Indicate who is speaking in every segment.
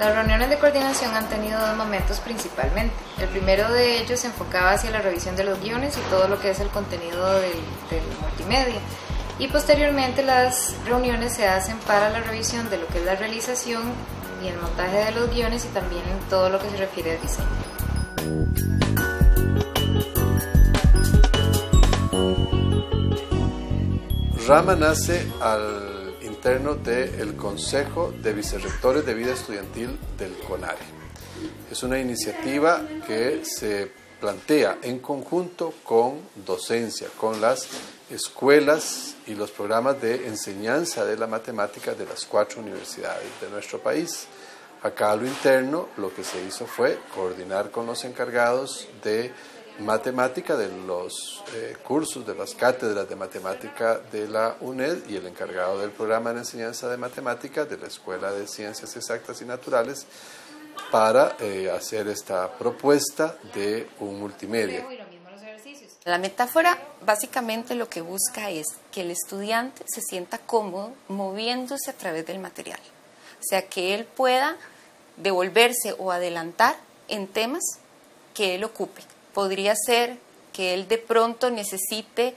Speaker 1: Las reuniones de coordinación han tenido dos momentos principalmente. El primero de ellos se enfocaba hacia la revisión de los guiones y todo lo que es el contenido del multimedia. Y posteriormente las reuniones se hacen para la revisión de lo que es la realización y el montaje de los guiones y también todo lo que se refiere al diseño.
Speaker 2: Rama nace al interno del Consejo de Vicerrectores de Vida Estudiantil del CONARE. Es una iniciativa que se plantea en conjunto con docencia, con las escuelas y los programas de enseñanza de la matemática de las 4 universidades de nuestro país. Acá a lo interno lo que se hizo fue coordinar con los encargados de matemática de los cursos de las cátedras de matemática de la UNED y el encargado del programa de enseñanza de matemática de la Escuela de Ciencias Exactas y Naturales para hacer esta propuesta de un multimedia.
Speaker 3: La metáfora básicamente lo que busca es que el estudiante se sienta cómodo moviéndose a través del material, o sea, que él pueda devolverse o adelantar en temas que él ocupe. Podría ser que él de pronto necesite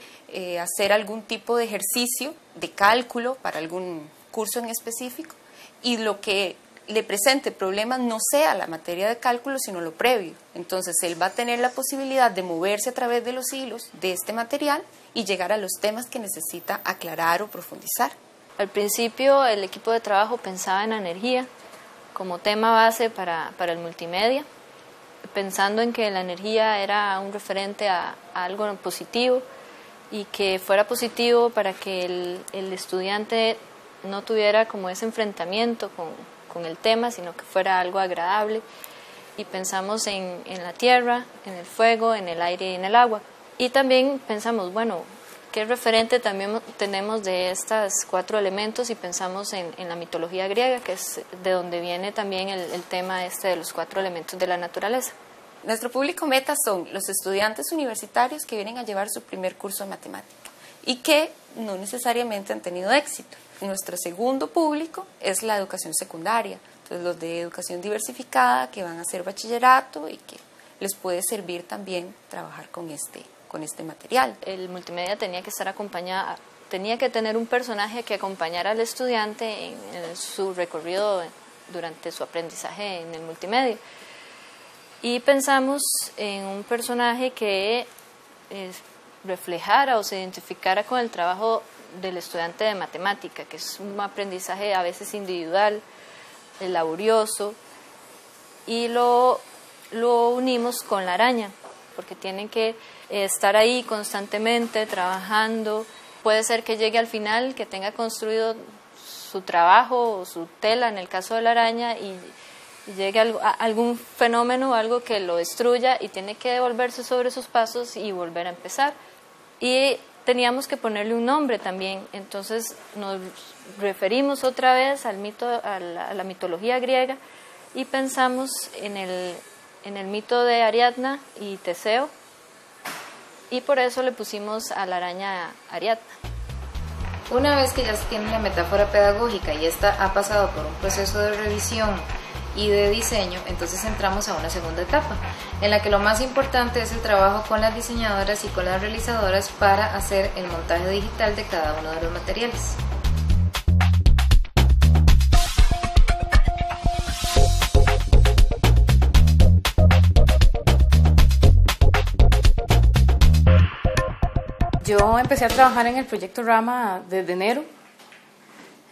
Speaker 3: hacer algún tipo de ejercicio de cálculo para algún curso en específico y lo que le presente problemas no sea la materia de cálculo, sino lo previo. Entonces, él va a tener la posibilidad de moverse a través de los hilos de este material y llegar a los temas que necesita aclarar o profundizar.
Speaker 4: Al principio, el equipo de trabajo pensaba en la energía como tema base para el multimedia, pensando en que la energía era un referente a algo positivo y que fuera positivo para que el estudiante no tuviera como ese enfrentamiento con el tema, sino que fuera algo agradable. Y pensamos en la tierra, en el fuego, en el aire y en el agua. Y también pensamos, bueno, ¿qué referente también tenemos de estos 4 elementos? Y pensamos en la mitología griega, que es de donde viene también el tema de los 4 elementos de la naturaleza.
Speaker 3: Nuestro público meta son los estudiantes universitarios que vienen a llevar su primer curso de matemática y que no necesariamente han tenido éxito. Nuestro segundo público es la educación secundaria, entonces los de educación diversificada que van a hacer bachillerato y que les puede servir también trabajar con este material.
Speaker 4: El multimedia tenía que estar acompañada, tenía que tener un personaje que acompañara al estudiante en su recorrido durante su aprendizaje en el multimedia. Y pensamos en un personaje que reflejara o se identificara con el trabajo del estudiante de matemática, que es un aprendizaje a veces individual, laborioso, y lo unimos con la araña, porque tienen que estar ahí constantemente trabajando. Puede ser que llegue al final, que tenga construido su trabajo o su tela, en el caso de la araña, y llegue a algún fenómeno, algo que lo destruya y tiene que devolverse sobre sus pasos y volver a empezar. Y teníamos que ponerle un nombre también, entonces nos referimos otra vez al mito, a la mitología griega y pensamos en el mito de Ariadna y Teseo y por eso le pusimos a la araña Ariadna.
Speaker 1: Una vez que ya se tiene la metáfora pedagógica y esta ha pasado por un proceso de revisión y de diseño, entonces entramos a una segunda etapa, en la que lo más importante es el trabajo con las diseñadoras y con las realizadoras para hacer el montaje digital de cada uno de los materiales.
Speaker 5: Yo empecé a trabajar en el proyecto Rama desde enero.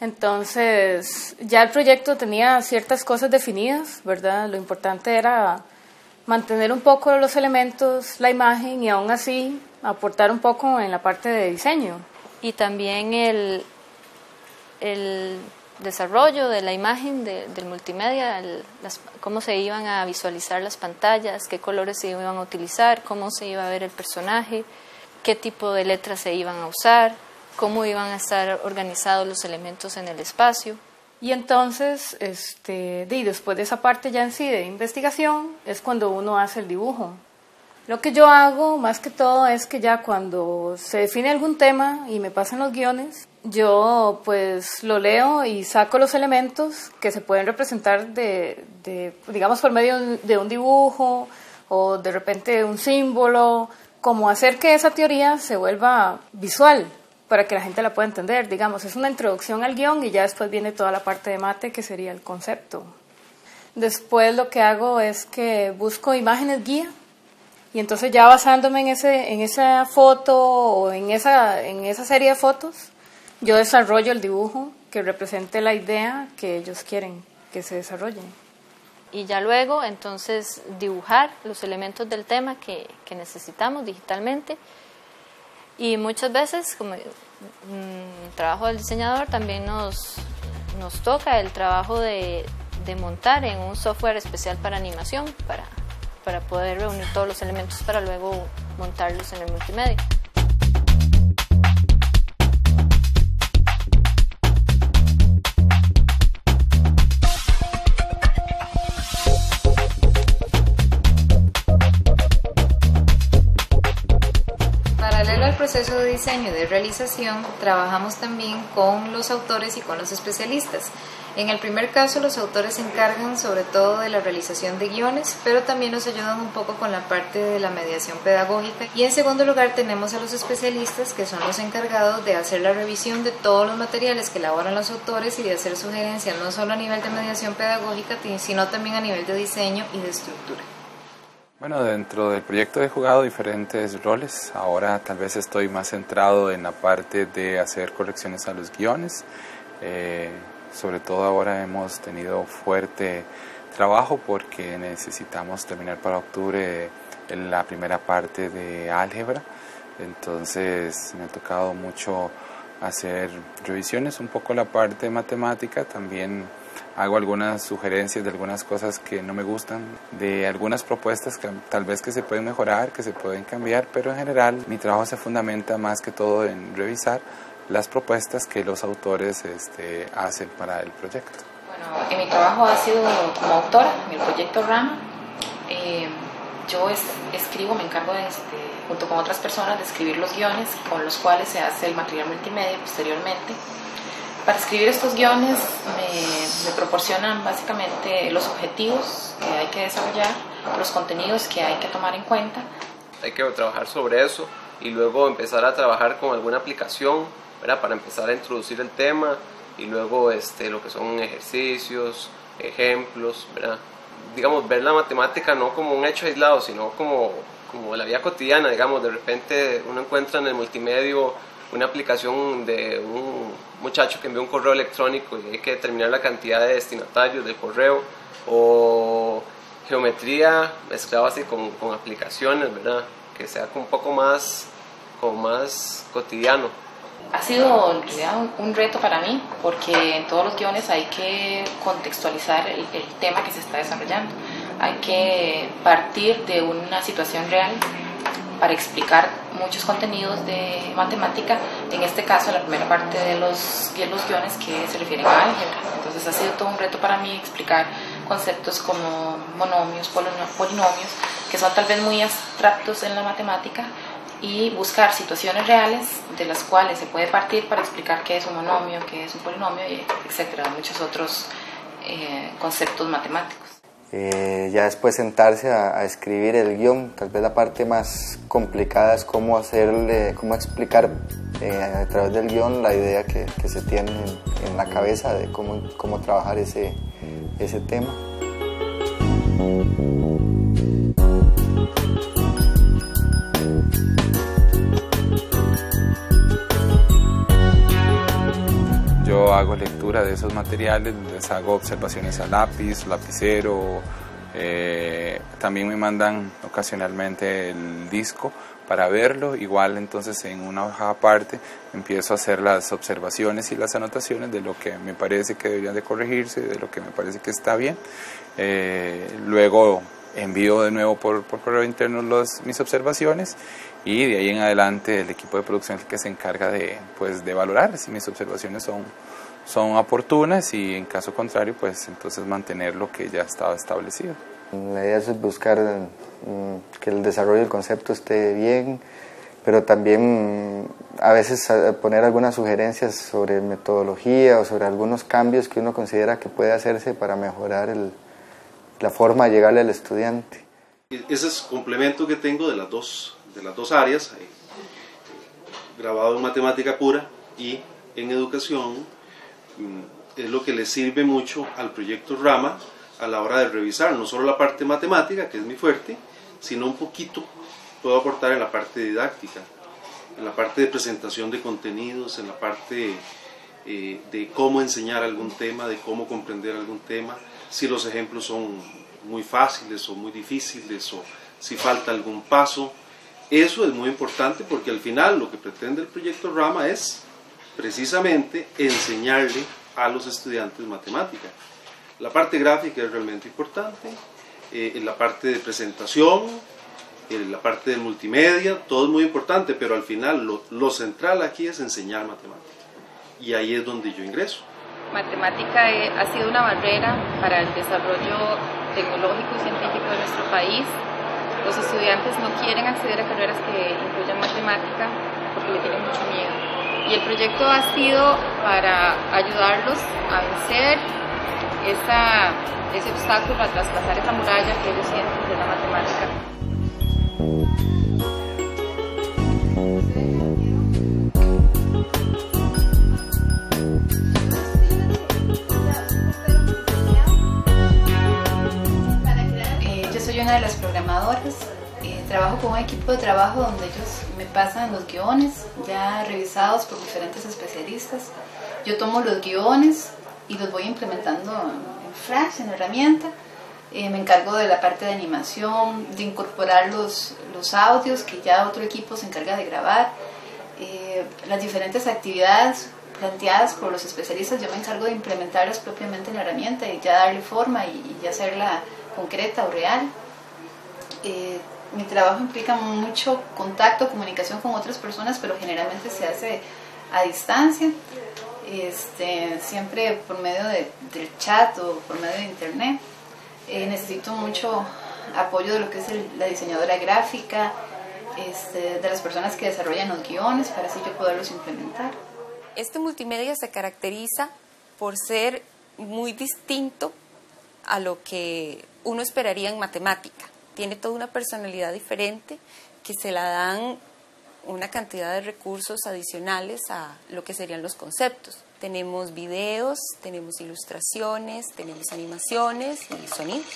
Speaker 5: Entonces, ya el proyecto tenía ciertas cosas definidas, ¿verdad? Lo importante era mantener un poco los elementos, la imagen y aún así aportar un poco en la parte de diseño.
Speaker 4: Y también el desarrollo de la imagen del multimedia, cómo se iban a visualizar las pantallas, qué colores se iban a utilizar, cómo se iba a ver el personaje, qué tipo de letras se iban a usar, cómo iban a estar organizados los elementos en el espacio.
Speaker 5: Y entonces, después de esa parte ya en sí de investigación, es cuando uno hace el dibujo. Lo que yo hago, más que todo, es que ya cuando se define algún tema y me pasan los guiones, yo pues lo leo y saco los elementos que se pueden representar digamos por medio de un dibujo o de repente un símbolo, como hacer que esa teoría se vuelva visual para que la gente la pueda entender. Digamos, es una introducción al guión y ya después viene toda la parte de mate que sería el concepto. Después lo que hago es que busco imágenes guía y entonces ya basándome en esa foto o en esa serie de fotos, yo desarrollo el dibujo que represente la idea que ellos quieren que se desarrolle.
Speaker 4: Y ya luego, entonces, dibujar los elementos del tema que necesitamos digitalmente. Y muchas veces, como el trabajo del diseñador, también nos toca el trabajo de montar en un software especial para animación, para poder reunir todos los elementos para luego montarlos en el multimedia.
Speaker 1: Paralelo al proceso de diseño y de realización, trabajamos también con los autores y con los especialistas. En el primer caso, los autores se encargan sobre todo de la realización de guiones, pero también nos ayudan un poco con la parte de la mediación pedagógica. Y en segundo lugar tenemos a los especialistas, que son los encargados de hacer la revisión de todos los materiales que elaboran los autores y de hacer sugerencias no solo a nivel de mediación pedagógica, sino también a nivel de diseño y de estructura.
Speaker 6: Bueno, dentro del proyecto he jugado diferentes roles. Ahora tal vez estoy más centrado en la parte de hacer correcciones a los guiones. Sobre todo ahora hemos tenido fuerte trabajo porque necesitamos terminar para octubre la primera parte de álgebra. Entonces me ha tocado mucho hacer revisiones, un poco la parte de matemática. También hago algunas sugerencias de algunas cosas que no me gustan, de algunas propuestas que tal vez que se pueden mejorar, que se pueden cambiar, pero en general mi trabajo se fundamenta más que todo en revisar las propuestas que los autores hacen para el proyecto.
Speaker 7: Bueno, mi trabajo ha sido como autora en el proyecto Rama. Yo escribo, me encargo junto con otras personas de escribir los guiones con los cuales se hace el material multimedia posteriormente. Para escribir estos guiones me proporcionan básicamente los objetivos que hay que desarrollar, los contenidos que hay que tomar en cuenta.
Speaker 8: Hay que trabajar sobre eso y luego empezar a trabajar con alguna aplicación, ¿verdad? Para empezar a introducir el tema y luego lo que son ejercicios, ejemplos, ¿verdad? Digamos, ver la matemática no como un hecho aislado, sino como la vida cotidiana. Digamos, de repente uno encuentra en el multimedia una aplicación de un muchacho que envió un correo electrónico y hay que determinar la cantidad de destinatarios del correo, o geometría mezclada así con aplicaciones, ¿verdad? Que sea un poco más cotidiano.
Speaker 7: Ha sido en realidad un reto para mí porque en todos los guiones hay que contextualizar el tema que se está desarrollando. Hay que partir de una situación real para explicar muchos contenidos de matemática, en este caso la primera parte de los guiones que se refieren a álgebra. Entonces ha sido todo un reto para mí explicar conceptos como monomios, polinomios, que son tal vez muy abstractos en la matemática, y buscar situaciones reales de las cuales se puede partir para explicar qué es un monomio, qué es un polinomio, etcétera, muchos otros conceptos matemáticos.
Speaker 9: Ya después sentarse a escribir el guión, tal vez la parte más complicada es cómo explicar a través del guión la idea que se tiene en la cabeza de cómo trabajar ese tema.
Speaker 6: Yo hago lectura de esos materiales, les hago observaciones a lápiz, lapicero, también me mandan ocasionalmente el disco para verlo. Igual entonces en una hoja aparte empiezo a hacer las observaciones y las anotaciones de lo que me parece que debería de corregirse, de lo que me parece que está bien. Luego envío de nuevo por correo interno mis observaciones, y de ahí en adelante el equipo de producción es el que se encarga de valorar si mis observaciones son oportunas, y en caso contrario pues entonces mantener lo que ya estaba establecido.
Speaker 9: La idea es buscar que el desarrollo del concepto esté bien, pero también a veces poner algunas sugerencias sobre metodología o sobre algunos cambios que uno considera que puede hacerse para mejorar la forma de llegarle al estudiante.
Speaker 10: Ese es complemento que tengo de las dos áreas, grabado en matemática pura y en educación, es lo que le sirve mucho al proyecto Rama a la hora de revisar no solo la parte matemática, que es mi fuerte, sino un poquito puedo aportar en la parte didáctica, en la parte de presentación de contenidos, en la parte de cómo enseñar algún tema, de cómo comprender algún tema, si los ejemplos son muy fáciles o muy difíciles, o si falta algún paso. Eso es muy importante porque al final lo que pretende el proyecto Rama es precisamente enseñarle a los estudiantes matemática. La parte gráfica es realmente importante, la parte de presentación, la parte de multimedia, todo es muy importante, pero al final lo central aquí es enseñar matemática, y ahí es donde yo ingreso.
Speaker 7: Matemática ha sido una barrera para el desarrollo tecnológico y científico de nuestro país. Los estudiantes no quieren acceder a carreras que incluyan matemática porque le tienen mucho miedo. Y el proyecto ha sido para ayudarlos a vencer ese obstáculo, a traspasar esa muralla que ellos sienten de la matemática.
Speaker 11: Yo soy una de las programadoras. Trabajo con un equipo de trabajo donde ellos me pasan los guiones ya revisados por diferentes especialistas. Yo tomo los guiones y los voy implementando en Flash, en la herramienta. Me encargo de la parte de animación, de incorporar los audios que ya otro equipo se encarga de grabar. Las diferentes actividades planteadas por los especialistas, yo me encargo de implementarlas propiamente en la herramienta y ya darle forma y ya hacerla concreta o real. Mi trabajo implica mucho contacto, comunicación con otras personas, pero generalmente se hace a distancia, siempre por medio del chat o por medio de internet. Necesito mucho apoyo de lo que es la diseñadora gráfica, de las personas que desarrollan los guiones, para así yo poderlos implementar.
Speaker 3: Este multimedia se caracteriza por ser muy distinto a lo que uno esperaría en matemática. Tiene toda una personalidad diferente que se la dan una cantidad de recursos adicionales a lo que serían los conceptos. Tenemos videos, tenemos ilustraciones, tenemos animaciones y sonidos.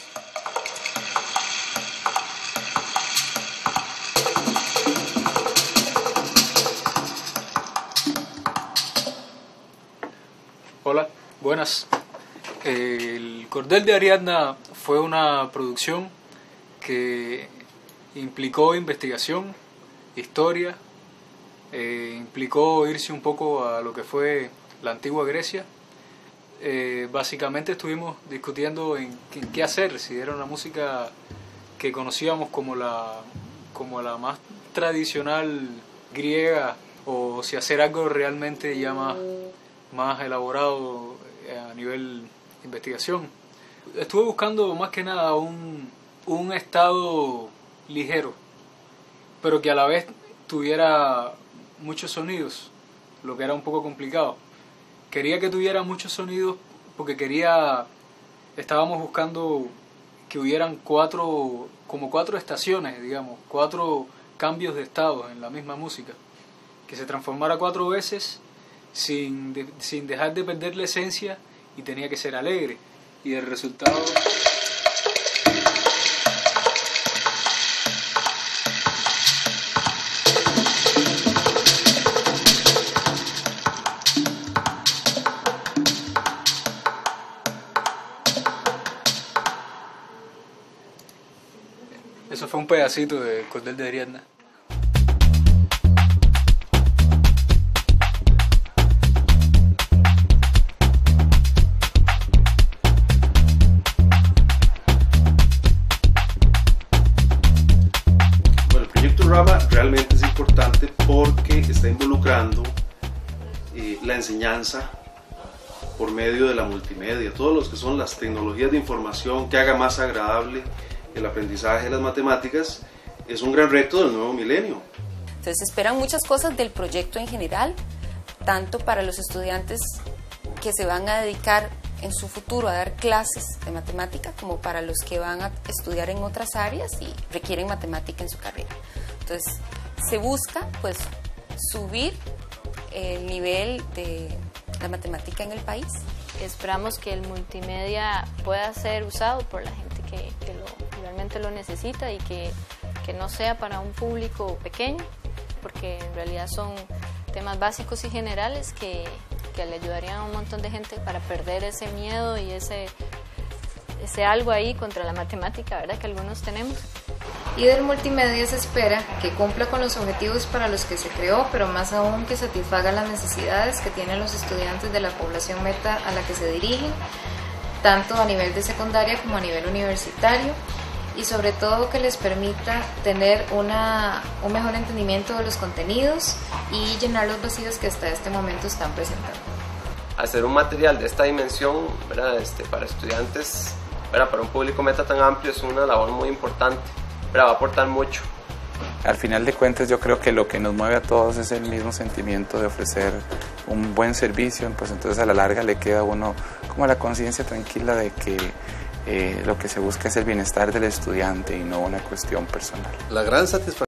Speaker 12: Hola, buenas. El Cordel de Ariadna fue una producción que implicó investigación, historia, implicó irse un poco a lo que fue la antigua Grecia. Básicamente estuvimos discutiendo en qué hacer, si era una música que conocíamos como la más tradicional griega, o si hacer algo realmente ya más elaborado a nivel de investigación. Estuve buscando más que nada un estado ligero, pero que a la vez tuviera muchos sonidos, lo que era un poco complicado. Quería que tuviera muchos sonidos porque estábamos buscando que hubieran cuatro estaciones, digamos, 4 cambios de estado en la misma música, que se transformara 4 veces sin dejar de perder la esencia, y tenía que ser alegre, y el resultado... Eso fue un pedacito de Cordel de Ariadna.
Speaker 10: Bueno, el proyecto Rama realmente es importante porque está involucrando la enseñanza por medio de la multimedia, todos los que son las tecnologías de información que haga más agradable el aprendizaje de las matemáticas. Es un gran reto del nuevo milenio.
Speaker 3: Entonces esperan muchas cosas del proyecto en general, tanto para los estudiantes que se van a dedicar en su futuro a dar clases de matemática, como para los que van a estudiar en otras áreas y requieren matemática en su carrera. Entonces se busca pues subir el nivel de la matemática en el país.
Speaker 4: Esperamos que el multimedia pueda ser usado por la gente que realmente lo necesita y que no sea para un público pequeño, porque en realidad son temas básicos y generales que le ayudarían a un montón de gente para perder ese miedo y ese algo ahí contra la matemática, ¿verdad?, que algunos tenemos.
Speaker 1: Y del multimedia se espera que cumpla con los objetivos para los que se creó, pero más aún que satisfaga las necesidades que tienen los estudiantes de la población meta a la que se dirigen, tanto a nivel de secundaria como a nivel universitario, y sobre todo que les permita tener un mejor entendimiento de los contenidos y llenar los vacíos que hasta este momento están presentando.
Speaker 8: Hacer un material de esta dimensión, ¿verdad? Para estudiantes, ¿verdad?, para un público meta tan amplio, es una labor muy importante, ¿verdad?, va a aportar mucho.
Speaker 6: Al final de cuentas yo creo que lo que nos mueve a todos es el mismo sentimiento de ofrecer un buen servicio, pues entonces a la larga le queda a uno como la conciencia tranquila de que lo que se busca es el bienestar del estudiante y no una cuestión personal.
Speaker 2: La gran satisfacción